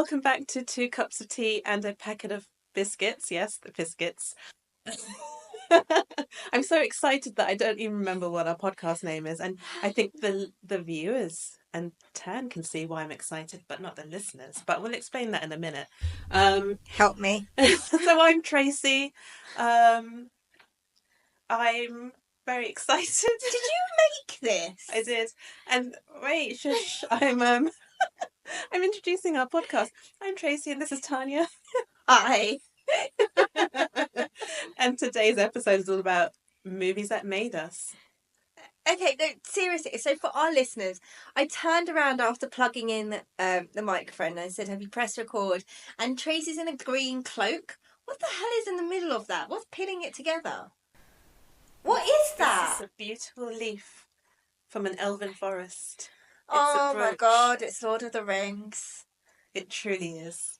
welcome back to 2 cups of tea and a packet of biscuits. Yes, the biscuits. I'm so excited that I don't even remember what our podcast name is, and I think the viewers and Tan can see why I'm excited, but not the listeners. But we'll explain that in a minute. Help me. So I'm Tracy. I'm very excited. Did you make this? I did. And wait, shush. I'm introducing our podcast. I'm Tracy and this is Tanya. Hi. And today's episode is all about movies that made us. Okay, no, seriously. So for our listeners, I turned around after plugging in the microphone and I said, have you pressed record? And Tracy's in a green cloak. What the hell is in the middle of that? What's pinning it together? What is that? This is a beautiful leaf from an elven forest. Oh my god, it's Lord of the Rings. It truly is.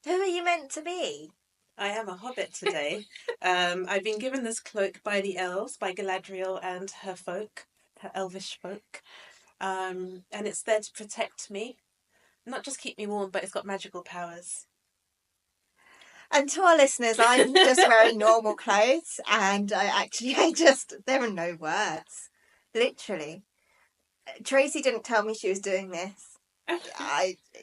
Who are you meant to be? I am a hobbit today. I've been given this cloak by the elves, by Galadriel and her folk, her elvish folk. And it's there to protect me. Not just keep me warm, but it's got magical powers. And to our listeners, I'm just wearing normal clothes and there are no words. Literally. Tracy didn't tell me she was doing this.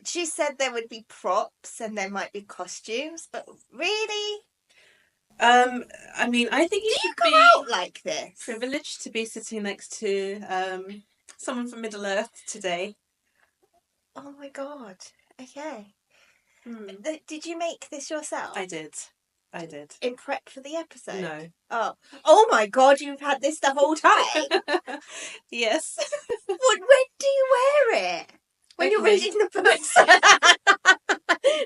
She said there would be props and there might be costumes, but really? I mean, I think you should go be out like this. Privileged to be sitting next to someone from Middle Earth today. Oh my god. Okay. Did you make this yourself? I did. In prep for the episode? No. Oh my god, you've had this the whole time? Yes. When do you wear it? When you're reading the books?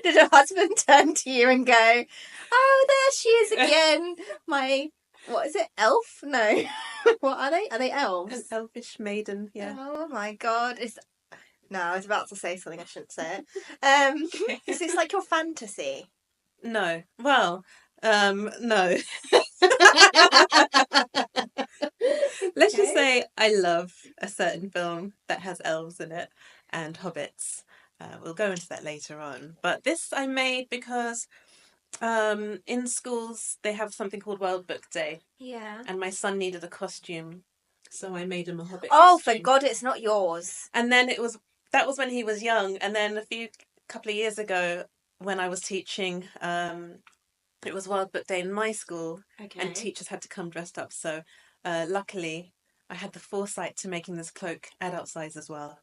Did your husband turn to you and go, oh, there she is again, what is it, elf? No. What are they? Are they elves? An elvish maiden, yeah. Oh my god. No, I was about to say something, I shouldn't say it. Is this like your fantasy? No. Well, no. Let's just say I love a certain film that has elves in it and hobbits. We'll go into that later on. But this I made because in schools they have something called World Book Day. Yeah. And my son needed a costume, so I made him a hobbit Oh, costume. for God, it's not yours. And then that was when he was young. And then couple of years ago, when I was teaching, it was World Book Day in my school, and teachers had to come dressed up. So luckily, I had the foresight to making this cloak adult size as well.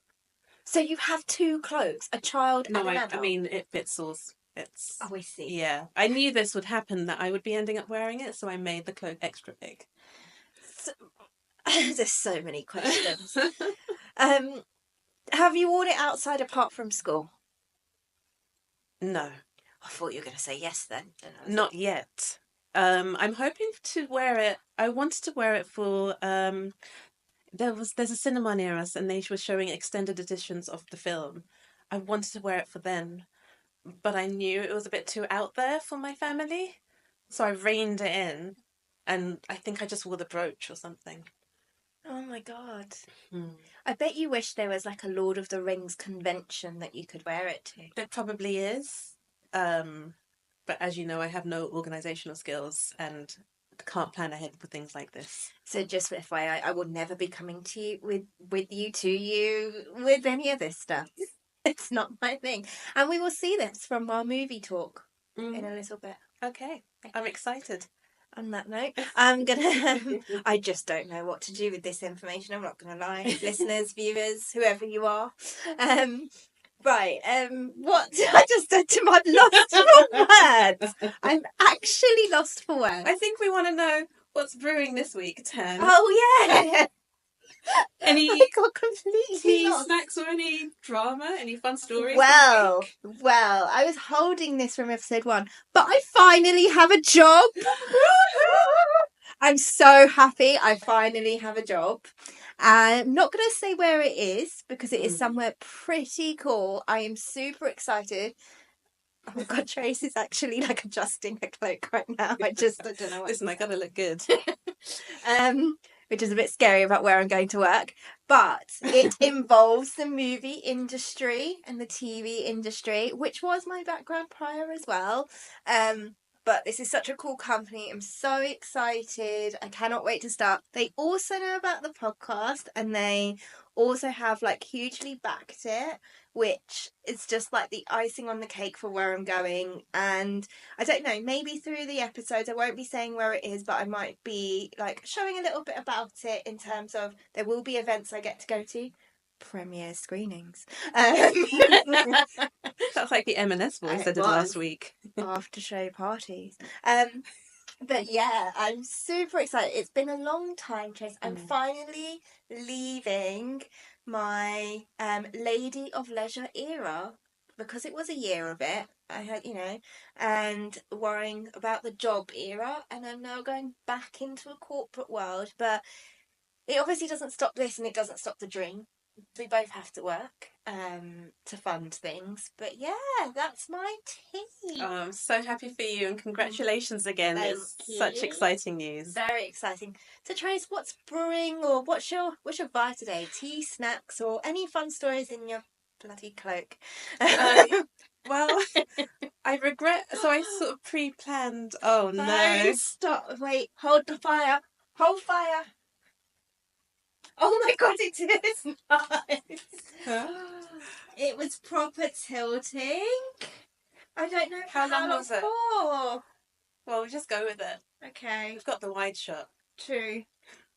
So you have 2 cloaks, a child and an adult? I mean, it fits all. It's. Oh, I see. Yeah, I knew this would happen, that I would be ending up wearing it, so I made the cloak extra big. There's so many questions. Have you worn it outside apart from school? No. I thought you were going to say yes then. Not yet. I'm hoping to wear it. I wanted to wear it for. There's a cinema near us, and they were showing extended editions of the film. I wanted to wear it for then, but I knew it was a bit too out there for my family, so I reined it in, and I think I just wore the brooch or something. Oh my god. I bet you wish there was like a Lord of the Rings convention that you could wear it to. There probably is. But as you know, I have no organisational skills and can't plan ahead for things like this. So just for FYI, I will never be coming to you with any of this stuff. It's not my thing. And we will see this from our movie talk in a little bit. Okay. I'm excited. On that note, I just don't know what to do with this information. I'm not going to lie. Listeners, viewers, whoever you are. Right, what I just said to my lost for words. I'm actually lost for words. I think we want to know what's brewing this week, Tan. Oh, yeah. Any I got completely lost. Snacks or any drama? Any fun stories? Well, I was holding this from episode 1, but I finally have a job. I'm so happy I finally have a job. I'm not going to say where it is because it is somewhere pretty cool. I am super excited. Oh my god, Tracy's actually adjusting her cloak right now. I don't know what. Listen, I gotta look good. which is a bit scary about where I'm going to work. But it involves the movie industry and the TV industry, which was my background prior as well. But this is such a cool company. I'm so excited. I cannot wait to start. They also know about the podcast, and they also have like hugely backed it, which is just like the icing on the cake for where I'm going. And I don't know, maybe through the episodes I won't be saying where it is, but I might be like showing a little bit about it in terms of there will be events I get to go to, premiere screenings. That's like the M&S voice I It did last was. week. After show parties. But yeah, I'm super excited. It's been a long time, Trace. I'm finally leaving my Lady of Leisure era, because it was a year of it. I had, and worrying about the job era, and I'm now going back into a corporate world. But it obviously doesn't stop this, and it doesn't stop the dream. We both have to work to fund things. But yeah, that's my tea. Oh, I'm so happy for you, and congratulations again. Thank It's you. such exciting news. Very exciting. So Trace, what's brewing, or what's your vibe today? Tea, snacks, or any fun stories in your bloody cloak? Well, I regret. So I sort of pre-planned. Oh no! Don't stop! Wait, hold the fire. Hold fire. Oh my god, it is nice. Huh? It was proper tilting. I don't know How long was it? For. Well, we'll just go with it. Okay. We've got the wide shot. True.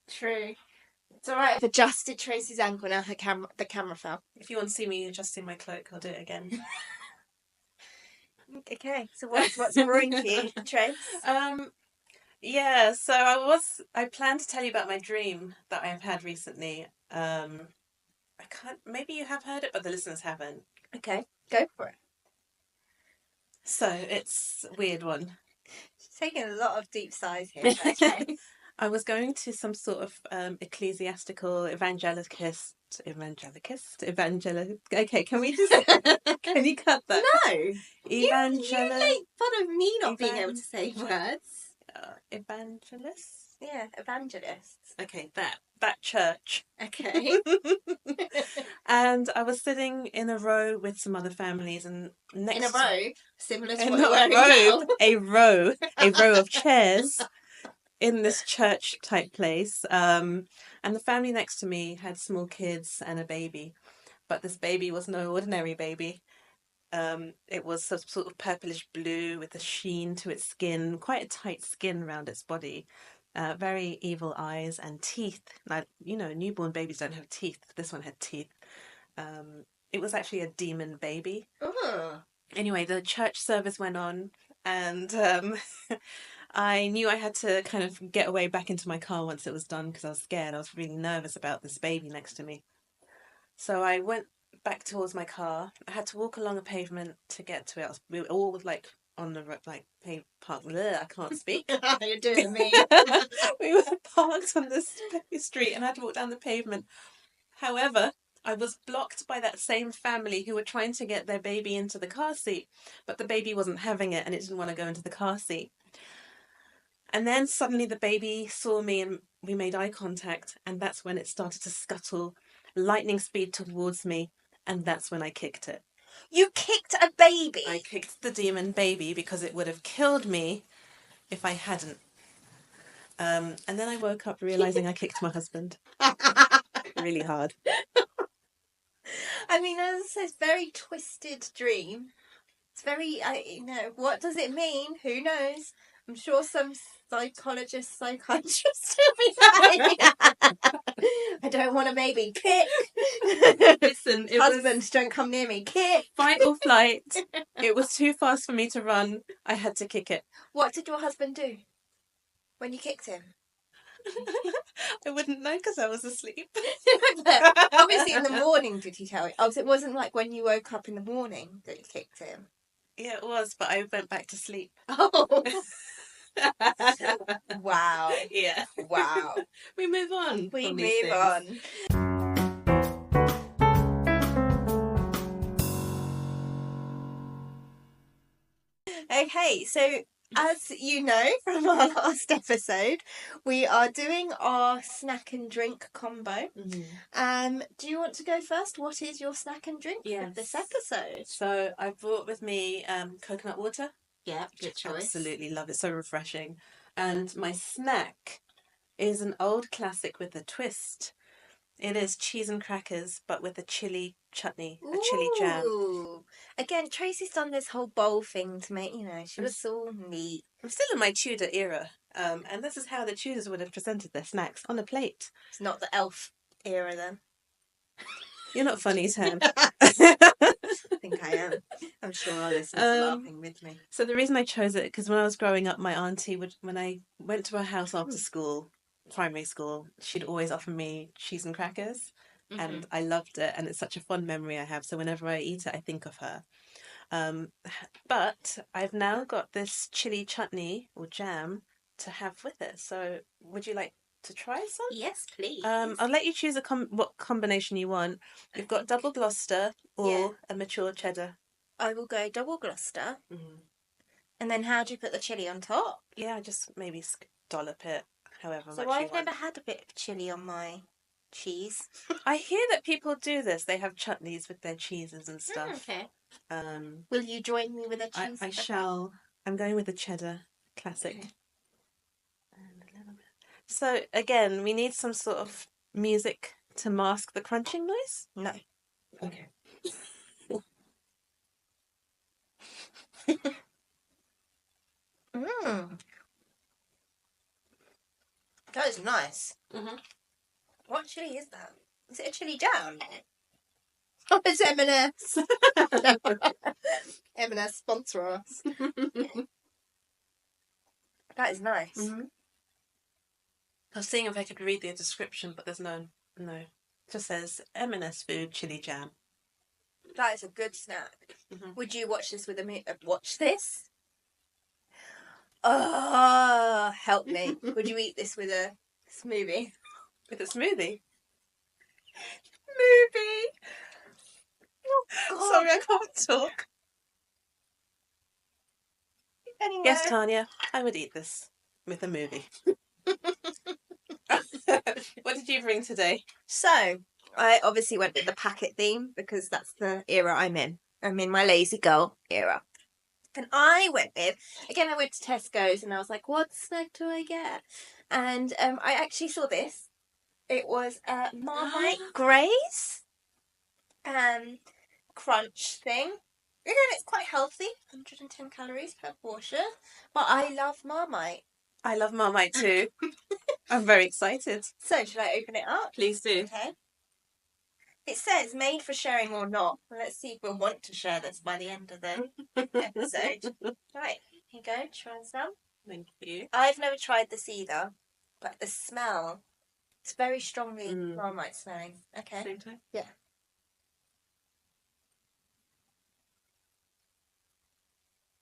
It's alright. I've adjusted Tracy's ankle now. The camera fell. If you want to see me adjusting my cloak, I'll do it again. Okay. So what's brewing for you, Trace? Yeah. So I planned to tell you about my dream that I've had recently. I can't. Maybe you have heard it, but the listeners haven't. Okay. Go for it. So it's a weird one. She's taking a lot of deep sighs here. Okay. I was going to some sort of ecclesiastical Okay, can we just can you cut that? No. You make fun of me not being able to say words. Evangelists. Yeah, evangelists. Okay, that church. Okay. And I was sitting in a row with some other families, and next in a row, similar to what not you're wearing now. a row of chairs in this church type place. And the family next to me had small kids and a baby, but this baby was no ordinary baby. It was some sort of purplish blue with a sheen to its skin, quite a tight skin around its body. Very evil eyes and teeth. Like, newborn babies don't have teeth. This one had teeth. It was actually a demon baby. Ooh. Anyway, the church service went on, and I knew I had to kind of get away back into my car once it was done, because I was scared. I was really nervous about this baby next to me. So I went back towards my car. I had to walk along a pavement to get to it. We were all like on the park. I can't speak. You're doing me. We were parked on this street, and I had to walk down the pavement. However, I was blocked by that same family who were trying to get their baby into the car seat, but the baby wasn't having it, and it didn't want to go into the car seat. And then suddenly the baby saw me, and we made eye contact, and that's when it started to scuttle lightning speed towards me, and that's when I kicked it. You kicked a baby? I kicked the demon baby because it would have killed me if I hadn't. And then I woke up realising I kicked my husband. Really hard. I mean, as I said, very twisted dream. It's very, what does it mean? Who knows? I'm sure some psychiatrist will be like, I don't want a baby. Kick. Listen, Husband, don't come near me. Kick. Fight or flight. It was too fast for me to run. I had to kick it. What did your husband do when you kicked him? I wouldn't know because I was asleep. But obviously in the morning did he tell you? Oh, so it wasn't like when you woke up in the morning that you kicked him? Yeah, it was, but I went back to sleep. Oh. Wow. Yeah. Wow. We move on. We move on. Okay, so as you know from our last episode, we are doing our snack and drink combo. Do you want to go first? What is your snack and drink for this episode? So I brought with me coconut water. Yeah, good choice. Absolutely love it. So refreshing. And my snack is an old classic with a twist. It is cheese and crackers, but with a chili chutney, a chili jam. Ooh. Again, Tracy's done this whole bowl thing to make, she was all neat. I'm still in my Tudor era, and this is how the Tudors would have presented their snacks on a plate. It's not the elf era then. You're not funny, Tam. I think I am. I'm sure our listeners are laughing with me. So the reason I chose it, because when I was growing up, my auntie would, when I went to her house after school, primary school, she'd always offer me cheese and crackers, and I loved it, and it's such a fond memory I have. So whenever I eat it, I think of her. But I've now got this chili chutney or jam to have with it. So would you like to try some? Yes, please. I'll let you choose what combination you want. You've got double Gloucester or a mature cheddar. I will go double Gloucester. And then how do you put the chilli on top? Yeah, just maybe dollop it however much you want. So I've never had a bit of chilli on my cheese. I hear that people do this. They have chutneys with their cheeses and stuff. Okay. Will you join me with a cheese? I shall. I'm going with the cheddar classic. Okay. And a little bit. So again, we need some sort of music to mask the crunching noise? No. Okay. That is nice. What chili is that? Is it a chili jam? Oh, it's M&S. M&S sponsor us. That is nice. I was seeing if I could read the description, but there's no. It just says M&S food chili jam. That is a good snack. Would you watch this with watch this? Oh, help me. Would you eat this with a smoothie? With a smoothie? Movie. Oh, God. Sorry, I can't talk. Anyway. Yes, Tanya, I would eat this with a movie. What did you bring today? So, I obviously went with the packet theme because that's the era I'm in. I'm in my lazy girl era. And I went to Tesco's and I was like, what snack do I get? And I actually saw this. It was a Marmite Graze crunch thing. Again, it's quite healthy, 110 calories per portion. But I love Marmite. I love Marmite too. I'm very excited. So, should I open it up? Please do. Okay. It says made for sharing or not. Let's see if we'll want to share this by the end of the episode. Right, here you go. Try some. Thank you. I've never tried this either, but the smell, it's very strongly Marmite smelling. Okay. Same time? Yeah.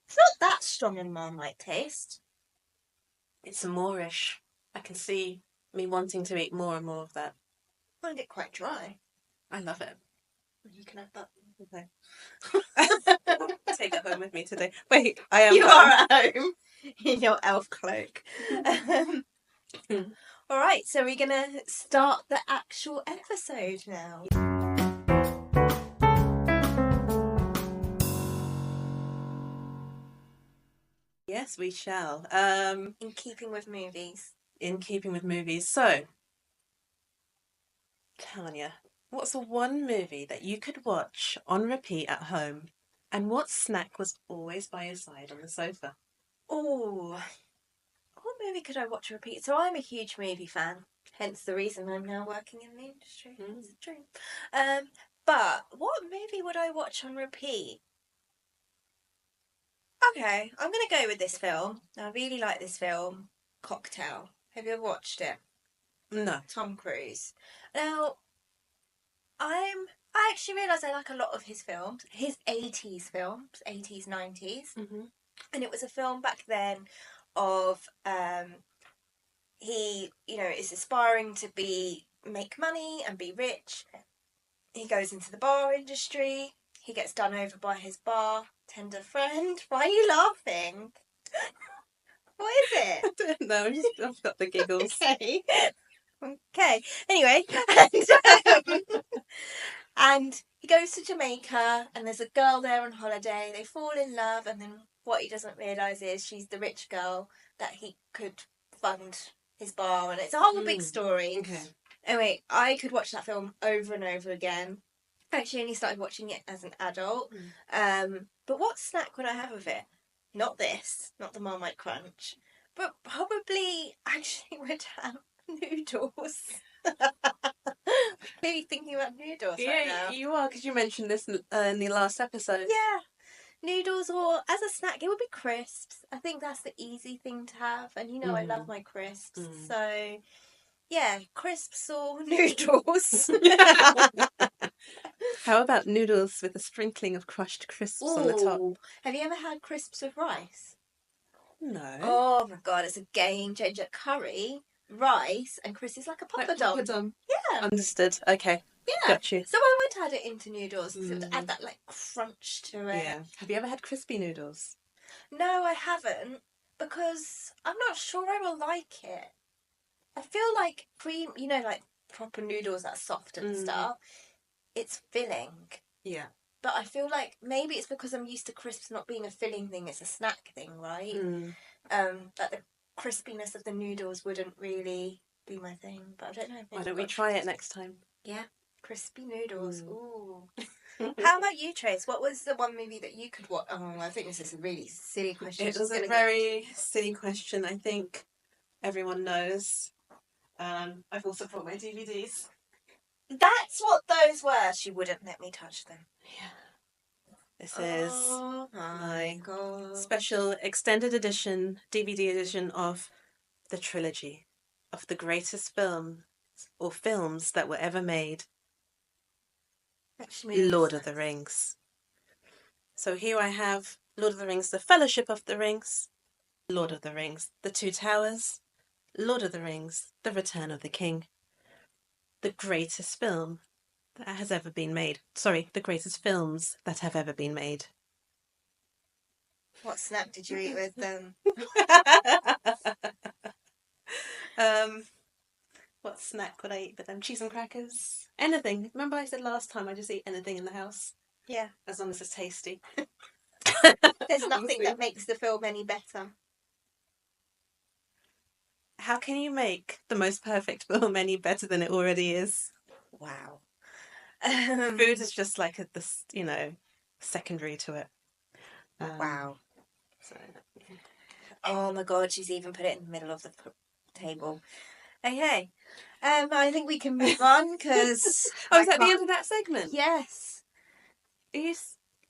It's not that strong in Marmite taste. It's moreish. I can see me wanting to eat more and more of that. I find it quite dry. I love it. You can have that. Okay. Take it home with me today. Wait, I am. You are at home in your elf cloak. All right, so we're gonna start the actual episode now. Yes, we shall. In keeping with movies. In keeping with movies. So, Tanya, what's the one movie that you could watch on repeat at home? And what snack was always by your side on the sofa? Oh, what movie could I watch on repeat? So I'm a huge movie fan, hence the reason I'm now working in the industry. It's a dream. But what movie would I watch on repeat? Okay, I'm going to go with this film. I really like this film, Cocktail. Have you ever watched it? No. Tom Cruise. Now, I actually realise I like a lot of his films. His 80s films, 80s, 90s. And it was a film back then of he, is aspiring to make money and be rich. He goes into the bar industry. He gets done over by his bartender friend. Why are you laughing? What is it? I don't know. I've got the giggles. Okay. Okay. Anyway, and he goes to Jamaica, and there's a girl there on holiday. They fall in love, and then what he doesn't realise is she's the rich girl that he could fund his bar, and it's a whole big story. Okay. Anyway, I could watch that film over and over again. I actually only started watching it as an adult. But what snack would I have with it? Not this, not the Marmite Crunch, but probably actually would have noodles. Really thinking about noodles right now. You are, because you mentioned this in the last episode. Yeah, noodles, or as a snack, it would be crisps. I think that's the easy thing to have, and you know I love my crisps, so yeah, crisps or noodles. How about noodles with a sprinkling of crushed crisps on the top? Have you ever had crisps with rice? No. Oh my god, it's a game changer. Curry, rice, and crisps is like a poppadom. Yeah. Understood. Okay. Yeah. Got you. So I would add it into noodles to add that like crunch to it. Yeah. Have you ever had crispy noodles? No, I haven't, because I'm not sure I will like it. I feel like cream, you know, like proper noodles that are soft and stuff, it's filling. Yeah. But I feel like maybe it's because I'm used to crisps not being a filling thing, it's a snack thing, right? That the crispiness of the noodles wouldn't really be my thing. But I don't know. Why don't we try it next time? Yeah, crispy noodles. Ooh. How about you, Trace? What was the one movie that you could watch? Oh, I think this is a really silly question. It was a very silly question. I think everyone knows. I've also brought my DVDs. That's what those were. She wouldn't let me touch them. Yeah. This is my God. Special extended edition, DVD edition of the trilogy of the greatest film or films that were ever made. Lord of the Rings. So here I have Lord of the Rings, The Fellowship of the Rings, Lord of the Rings, The Two Towers, Lord of the Rings, The Return of the King. The greatest film that has ever been made. Sorry, the greatest films that have ever been made. What snack did you eat with them? What snack would I eat with them? Cheese and crackers? Anything. Remember I said last time I just eat anything in the house? Yeah. As long as it's tasty. There's nothing that makes the film any better. How can you make the most perfect film any better than it already is? Wow. Food is just like secondary to it. Wow. So. Oh my God, she's even put it in the middle of the table. Okay. I think we can move on because... is that the end of that segment? Yes.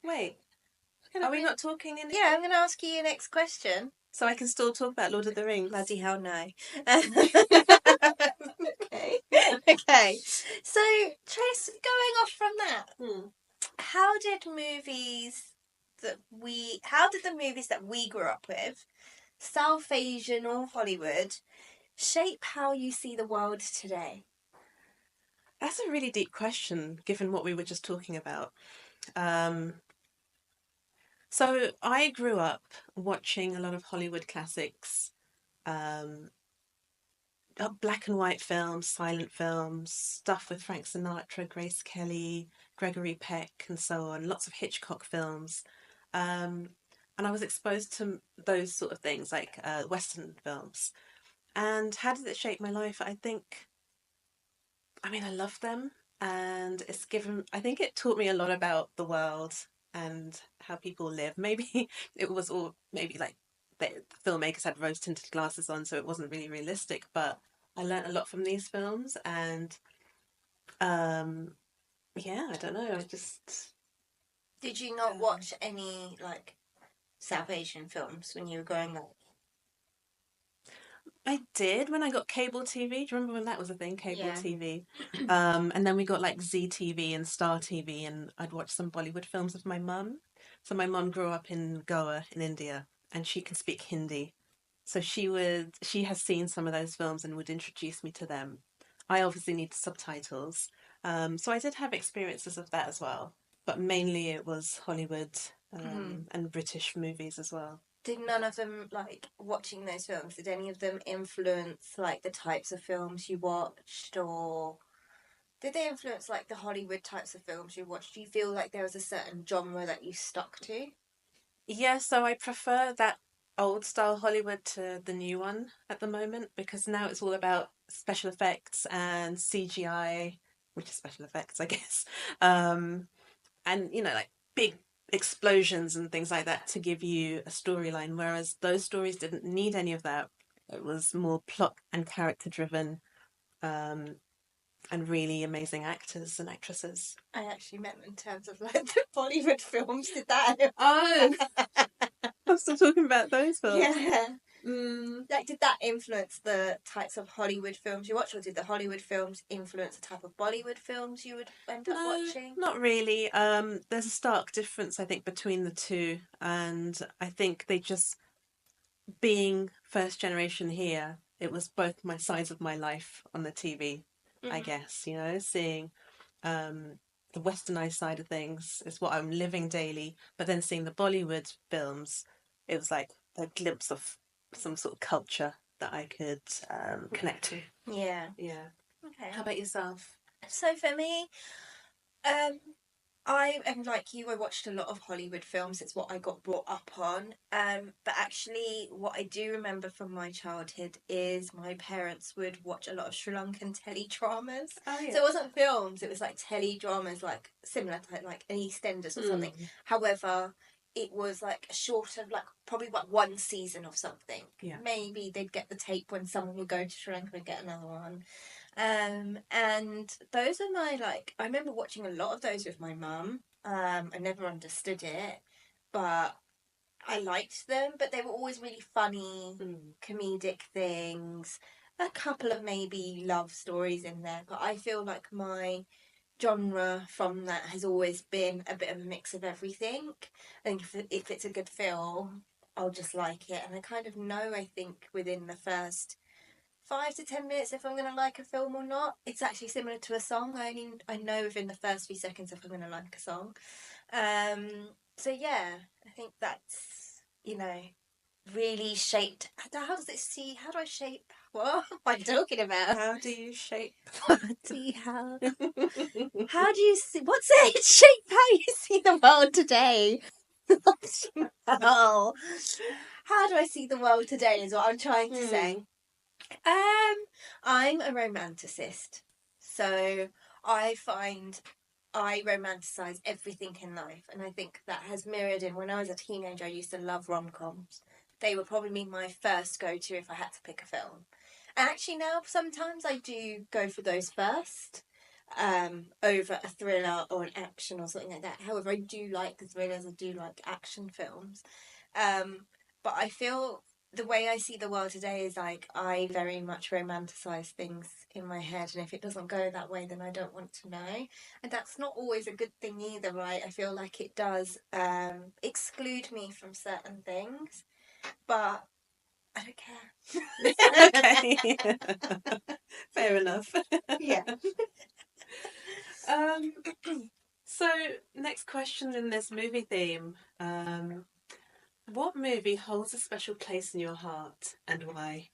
Wait. Are we not talking in... Yeah, I'm going to ask you your next question. So I can still talk about Lord of the Rings? Bloody hell no. Okay. So, Trace, going off from that, how did the movies that we grew up with, South Asian or Hollywood, shape how you see the world today? That's a really deep question, given what we were just talking about. So I grew up watching a lot of Hollywood classics, black and white films, silent films, stuff with Frank Sinatra, Grace Kelly, Gregory Peck, and so on. Lots of Hitchcock films. And I was exposed to those sort of things, like Western films. And how did it shape my life? I love them. And I think it taught me a lot about the world and how people live. Maybe it was all, maybe like the filmmakers had rose tinted glasses on, so it wasn't really realistic, but I learned a lot from these films. And I don't know, Did you not watch any like South Asian films when you were growing up? I did when I got cable TV. Do you remember when that was a thing, cable TV? And then we got like ZTV and Star TV, and I'd watch some Bollywood films with my mum. So my mum grew up in Goa in India, and she can speak Hindi. So she has seen some of those films and would introduce me to them. I obviously need subtitles. So I did have experiences of that as well. But mainly it was Hollywood and British movies as well. Did none of them, like, watching those films, did any of them influence, like, the types of films you watched, or did they influence, like, the Hollywood types of films you watched? Do you feel like there was a certain genre that you stuck to? Yeah, so I prefer that old style Hollywood to the new one at the moment because now it's all about special effects and CGI, which is special effects, I guess. Um, and like big explosions and things like that to give you a storyline, whereas those stories didn't need any of that. It was more plot and character driven, um, and really amazing actors and actresses. I actually meant in terms of, like, the Bollywood films, did that? Oh, I'm still talking about those films. Yeah. Mm, Like, did that influence the types of Hollywood films you watch, or did the Hollywood films influence the type of Bollywood films you would end up no, watching? not really. There's a stark difference, I think, between the two, and I think they just being first generation here, it was both my sides of my life on the TV, I Mm-hmm. guess, seeing um, the westernized side of things is what I'm living daily, but then seeing the Bollywood films, it was like a glimpse of some sort of culture that I could connect to. Yeah. Yeah. Okay. How about yourself? So for me, um, I am like you. I watched a lot of Hollywood films. It's what I got brought up on. But actually, what I do remember from my childhood is my parents would watch a lot of Sri Lankan teledramas. Oh, yeah. So it wasn't films; it was like teledramas, like similar to like an EastEnders or something. However, it was like a short of like probably like one season of something. Yeah. Maybe they'd get the tape when someone would go to Sri Lanka and get another one. And those are my, like, I remember watching a lot of those with my mum. I never understood it, but I liked them, but they were always really funny, comedic things. A couple of maybe love stories in there, but I feel like my genre from that has always been a bit of a mix of everything. I think if it's a good film, I'll just like it. And I kind of know, I think, within the first 5 to 10 minutes if I'm going to like a film or not. It's actually similar to a song. I know within the first few seconds if I'm going to like a song. Um, so yeah, I think that's really shaped. How does it see? How do I shape? What am I talking about? How do you shape? See how? How do you see? What's it? Shape how you see the world today. Oh, how do I see the world today? Is what I'm trying to say. I'm a romanticist, so I find I romanticize everything in life, and I think that has mirrored in when I was a teenager. I used to love rom coms. They would probably be my first go to if I had to pick a film. And actually, now sometimes I do go for those first, over a thriller or an action or something like that. However, I do like the thrillers. I do like action films, um, but I feel the way I see the world today is like I very much romanticize things in my head, and if it doesn't go that way, then I don't want to know. And that's not always a good thing either, right? I feel like it does exclude me from certain things, but I don't care. Okay. Fair enough. Yeah. Um, so next question in this movie theme. What movie holds a special place in your heart and why?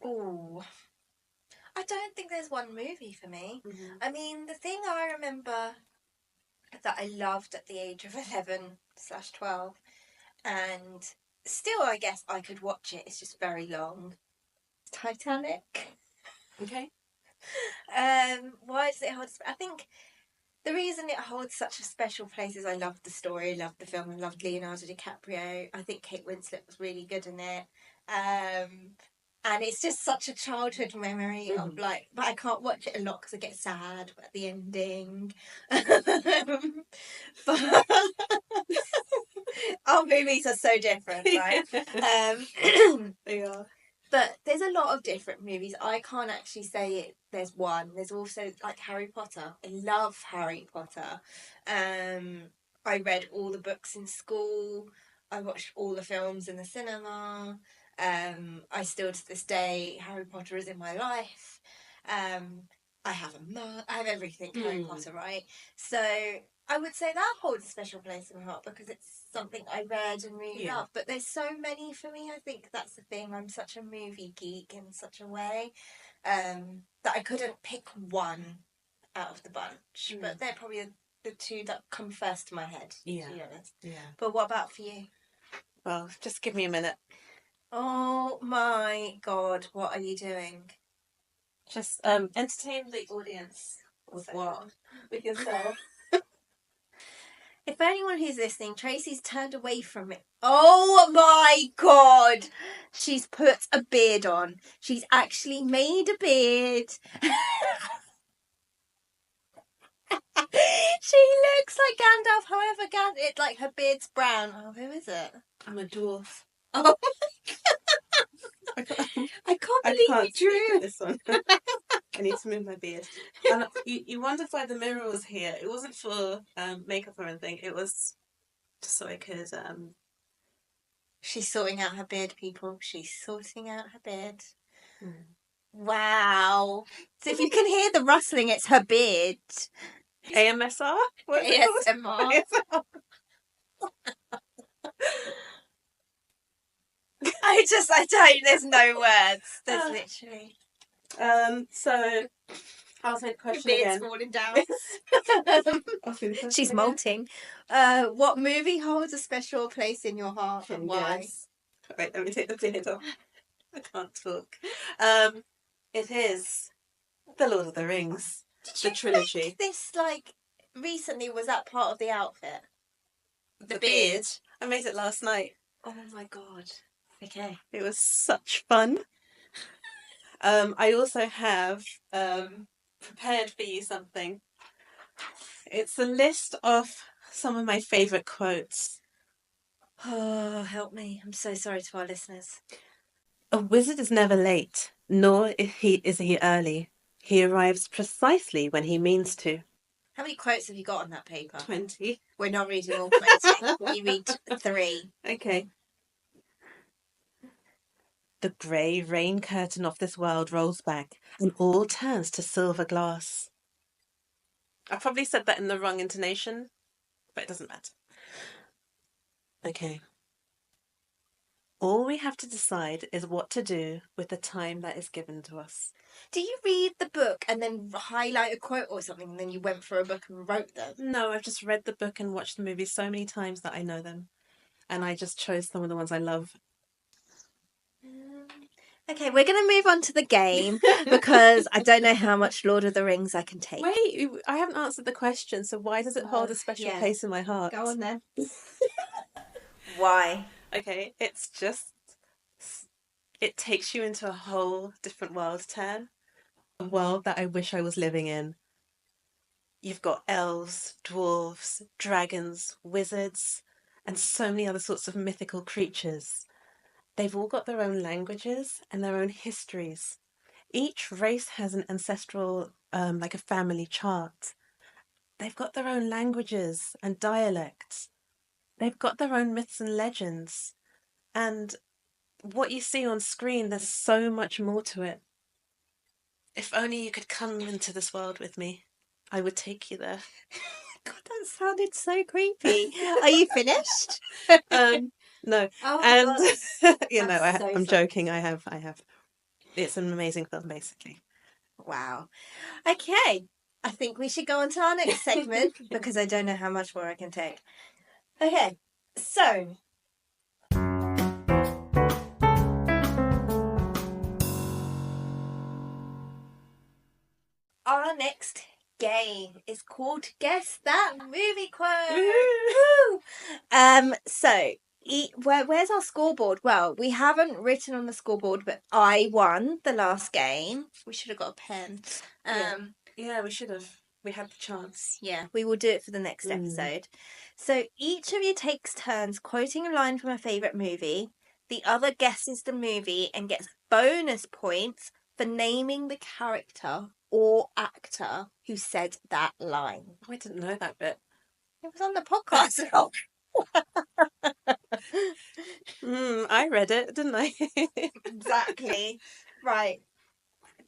Oh, I don't think there's one movie for me. Mm-hmm. I mean, the thing I remember that I loved at the age of 11/12, and still I guess I could watch it, it's just very long. Titanic. Okay. Why does it hold? I think the reason it holds such a special place is I loved the story, loved the film, and loved Leonardo DiCaprio. I think Kate Winslet was really good in it. And it's just such a childhood memory of like, but I can't watch it a lot because I get sad at the ending. But our movies are so different, right? They are. But there's a lot of different movies. I can't actually say it. There's one. There's also like Harry Potter. I love Harry Potter. I read all the books in school. I watched all the films in the cinema. I still to this day, Harry Potter is in my life. I have a mug. I have everything Harry Potter, right? So I would say that holds a special place in my heart because it's something I read and really Yeah. love. But there's so many for me. I think that's the thing. I'm such a movie geek in such a way that I couldn't pick one out of the bunch. But they're probably the two that come first to my head, to be honest. Yeah. But what about for you? Well, just give me a minute. Oh my God, what are you doing? Just entertain the audience with what? With yourself. If anyone who's listening, Tracy's turned away from it. Oh my God! She's put a beard on. She's actually made a beard. She looks like Gandalf. However, it's like her beard's brown. Oh, who is it? I'm a dwarf. Oh, I I can't I believe can't you speak drew. at this one. I need to move my beard. And you wondered why the mirror was here. It wasn't for makeup or anything. It was just so I could. She's sorting out her beard, people. She's sorting out her beard. Hmm. Wow. So if you can hear the rustling, it's her beard. AMSR? What is it called? ASMR. I don't, there's no words. There's literally. So I'll say the question Beard's again. falling down. I'll say the question She's again. molting. What movie holds a special place in your heart and why? Yes. Wait, let me take the beard off. I can't talk. It is The Lord of the Rings. Did The you trilogy. make this like recently? Was that part of the outfit? The beard. I made it last night. Oh my God. Okay. It was such fun. I also have prepared for you something. It's a list of some of my favourite quotes. Oh, help me. I'm so sorry to our listeners. A wizard is never late, nor is he early. He arrives precisely when he means to. How many quotes have you got on that paper? 20. We're not reading all 20. You read 3. Okay. The grey rain curtain of this world rolls back, and all turns to silver glass. I probably said that in the wrong intonation, but it doesn't matter. Okay. All we have to decide is what to do with the time that is given to us. Do you read the book and then highlight a quote or something and then you went for a book and wrote them? No, I've just read the book and watched the movie so many times that I know them. And I just chose some of the ones I love. Okay, we're going to move on to the game because I don't know how much Lord of the Rings I can take. Wait, I haven't answered the question, so why does it hold a special place in my heart? Go on then. Why? Okay, it's just... It takes you into a whole different world, Tan. A world that I wish I was living in. You've got elves, dwarves, dragons, wizards, and so many other sorts of mythical creatures. They've all got their own languages and their own histories. Each race has an ancestral, like a family chart. They've got their own languages and dialects. They've got their own myths and legends. And what you see on screen, there's so much more to it. If only you could come into this world with me, I would take you there. God, that sounded so creepy. Are you finished? No. Oh, And you know, I'm so I'm sorry. joking. I have. It's an amazing film, basically. Wow. Okay. I think we should go on to our next segment because I don't know how much more I can take. Okay. So, our next game is called Guess That Movie Quote. Woo! Where's our scoreboard? Well, we haven't written on the scoreboard, but I won the last game. We should have got a pen. Yeah, we should have. We had the chance. Yeah, we will do it for the next episode. So each of you takes turns quoting a line from a favourite movie. The other guesses the movie and gets bonus points for naming the character or actor who said that line. Oh, I didn't know that bit. It was on the podcast. I read it, didn't I? Exactly. Right.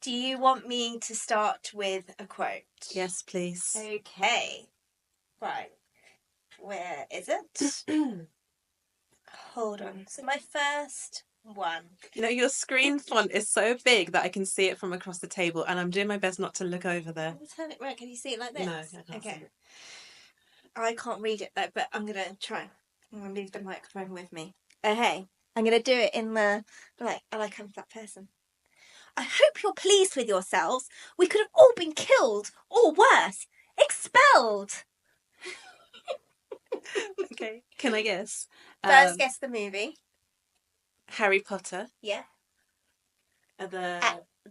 Do you want me to start with a quote? Yes, please. Okay. Right. Where is it? Hold on. So my first one. You know, your screen font is so big that I can see it from across the table, and I'm doing my best not to look over there. Let me turn it right. Can you see it like this? No, I can't see it. I can't read it though, but I'm gonna try. I'm gonna leave the microphone with me. Okay. I'm gonna do it in the like I'm that person. I hope you're pleased with yourselves. We could have all been killed, or worse, expelled. Okay, can I guess? First, guess the movie. Harry Potter. Yeah. The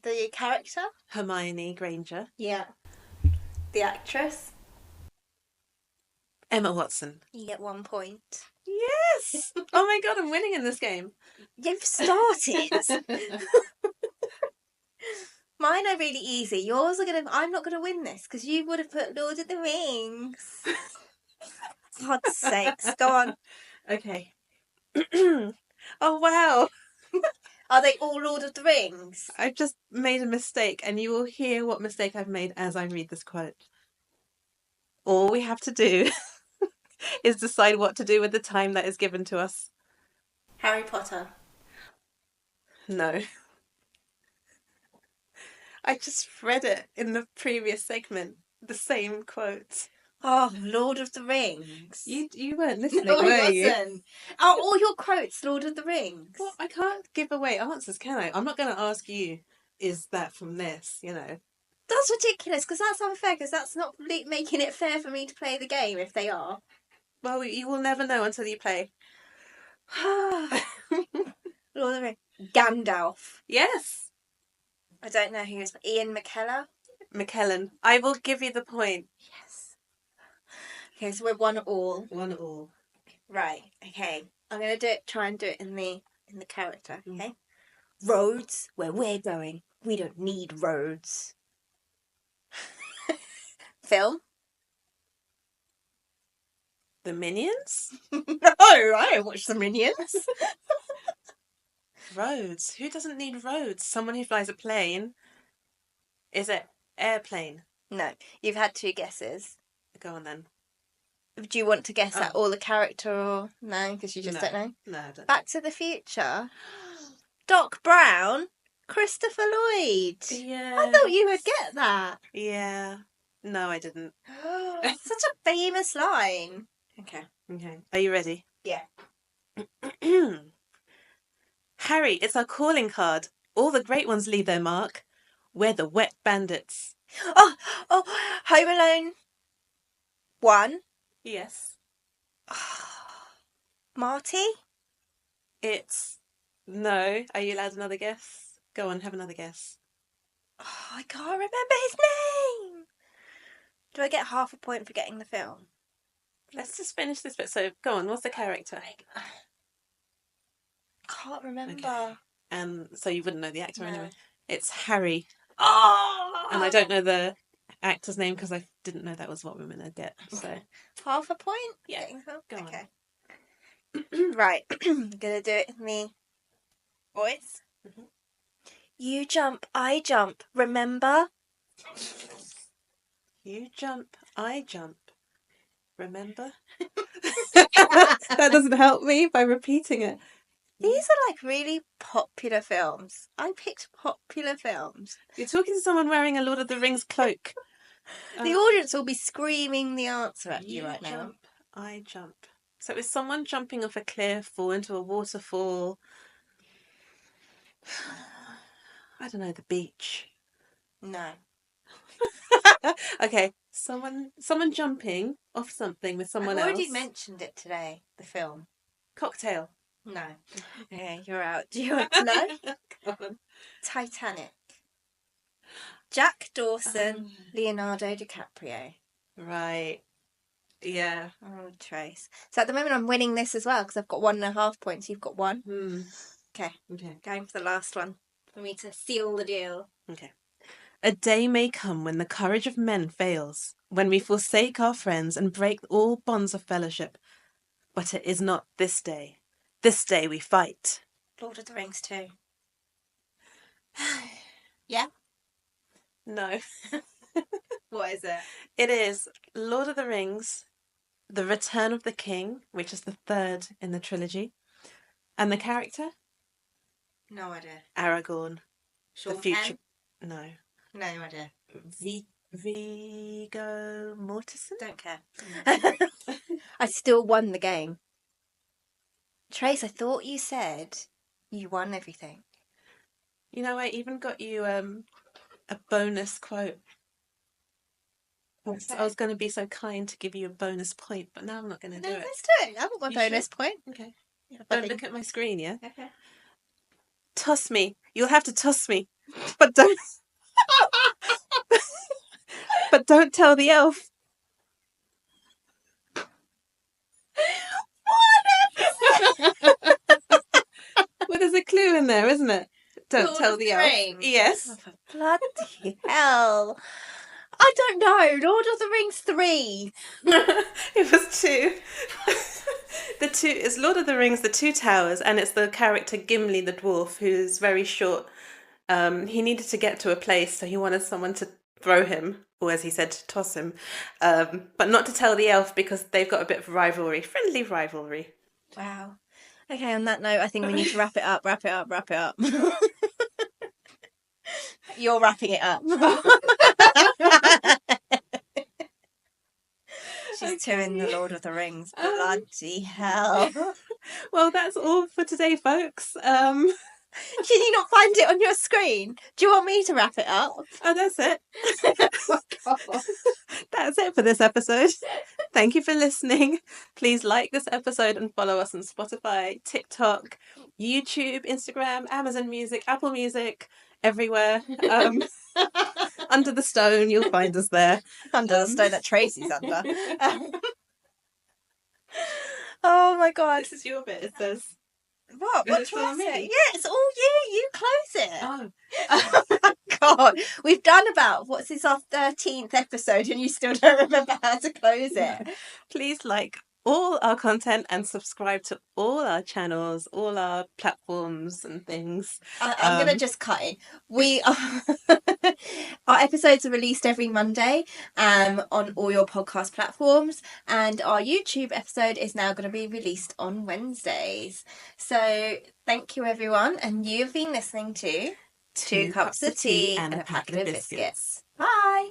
The character. Hermione Granger. Yeah. The actress. Emma Watson. You get 1 point. Yes! Oh my god, I'm winning in this game. You've started. Mine are really easy. Yours are I'm not gonna win this because you would have put Lord of the Rings. God's sakes, go on. Okay. Oh wow. Are they all Lord of the Rings? I've just made a mistake, and you will hear what mistake I've made as I read this quote. All we have to do is decide what to do with the time that is given to us. Harry Potter. No. I just read it in the previous segment, the same quote. Oh, Lord of the Rings. You weren't listening, No, were I you? wasn't. Are all your quotes Lord of the Rings? Well, I can't give away answers, can I? I'm not going to ask you, is that from this, you know? That's ridiculous because that's unfair because that's not making it fair for me to play the game if they are. Well, you will never know until you play. Lord of the Rings. Gandalf. Yes. I don't know who is Ian McKellen. McKellen. I will give you the point. Yes. Okay, so we're 1-1. 1-1. Right. Okay. I'm gonna try and do it in the character. Okay. Roads where we're going. We don't need roads. Film. The Minions? No, I don't watch the Minions. Roads. Who doesn't need roads? Someone who flies a plane. Is it airplane? No, you've had 2 guesses. Go on then. Do you want to guess at all the character or no? Because you just don't know. No, I don't. Back to the Future. Doc Brown. Christopher Lloyd. Yeah. I thought you would get that. Yeah. No, I didn't. Such a famous line. Okay. Okay. Are you ready? Yeah. Harry, it's our calling card. All the great ones leave their mark. We're the wet bandits. Oh, Home Alone 1. Yes. Marty? It's... No. Are you allowed another guess? Go on, have another guess. Oh, I can't remember his name. Do I get half a point for getting the film? Let's just finish this bit. So, go on, what's the character? Can't remember. Okay. So you wouldn't know the actor No. anyway. It's Harry. Oh! And I don't know the actor's name because I didn't know that was what we were going to get. So Half a point? Yeah. Go on. Okay. Right. I'm going to do it in the voice. Mhm. You jump, I jump. Remember? You jump, I jump. Remember? That doesn't help me by repeating it. These are like really popular films. I picked popular films. You're talking to someone wearing a Lord of the Rings cloak. The audience will be screaming the answer at you right now. Jump, I jump. So is someone jumping off a cliff or into a waterfall? I don't know, the beach. No. Okay, someone jumping off something with someone I've else. already mentioned it today, the film. Cocktail. No. Okay, you're out. Do you want to know? Go on. Titanic. Jack Dawson, Leonardo DiCaprio. Right. Yeah. Oh, Trace. So at the moment I'm winning this as well because I've got 1.5 points. You've got 1. Okay. Okay. Going for the last one for me to seal the deal. Okay. A day may come when the courage of men fails, when we forsake our friends and break all bonds of fellowship. But it is not this day. This day we fight. Lord of the Rings 2. Yeah? No. What is it? It is Lord of the Rings The Return of the King, which is the third in the trilogy. And the character? No idea. Aragorn. Sean The future. Penn? No. No idea. Vigo Mortensen? Don't care. I still won the game. Trace, I thought you said you won everything. You know, I even got you a bonus quote. What's I that? was going to be so kind to give you a bonus point, but now I'm not going to do it. Let's do it. I want my You bonus sure? point. Okay. Yeah, Don't look at my screen, yeah? Okay. Toss me. You'll have to toss me. But don't but don't tell the elf. Well, there's a clue in there, isn't it? Don't Lord tell of the the elf. Rings. Yes. Oh, for bloody hell. I don't know. Lord of the Rings 3. It was 2. The 2 is Lord of the Rings, The Two Towers, and it's the character Gimli the dwarf, who's very short. He needed to get to a place, so he wanted someone to throw him, or as he said, to toss him, but not to tell the elf because they've got a bit of rivalry, friendly rivalry. Wow. Okay, on that note, I think we need to wrap it up. You're wrapping it up. She's two in the Lord of the Rings. Bloody hell. Well, that's all for today, folks. Can you not find it on your screen? Do you want me to wrap it up? Oh, that's it. Oh, God. That's it for this episode. Thank you for listening. Please like this episode and follow us on Spotify, TikTok, YouTube, Instagram, Amazon Music, Apple Music, everywhere. Under the stone, you'll find us there. Under the stone that Tracy's under. Oh my God. This is your bit, it says. What? Is What it still Tracy? me? Yeah, it's all you. You close it. Oh. Oh my God. We've done about, what's this, our 13th episode and you still don't remember how to close it. Please like all our content and subscribe to all our channels, all our platforms and things. I'm going to just cut in. We are our episodes are released every Monday on all your podcast platforms, and our YouTube episode is now going to be released on Wednesdays. So thank you everyone, and you've been listening to 2 Cups of Tea and a Packet of Biscuits. Bye.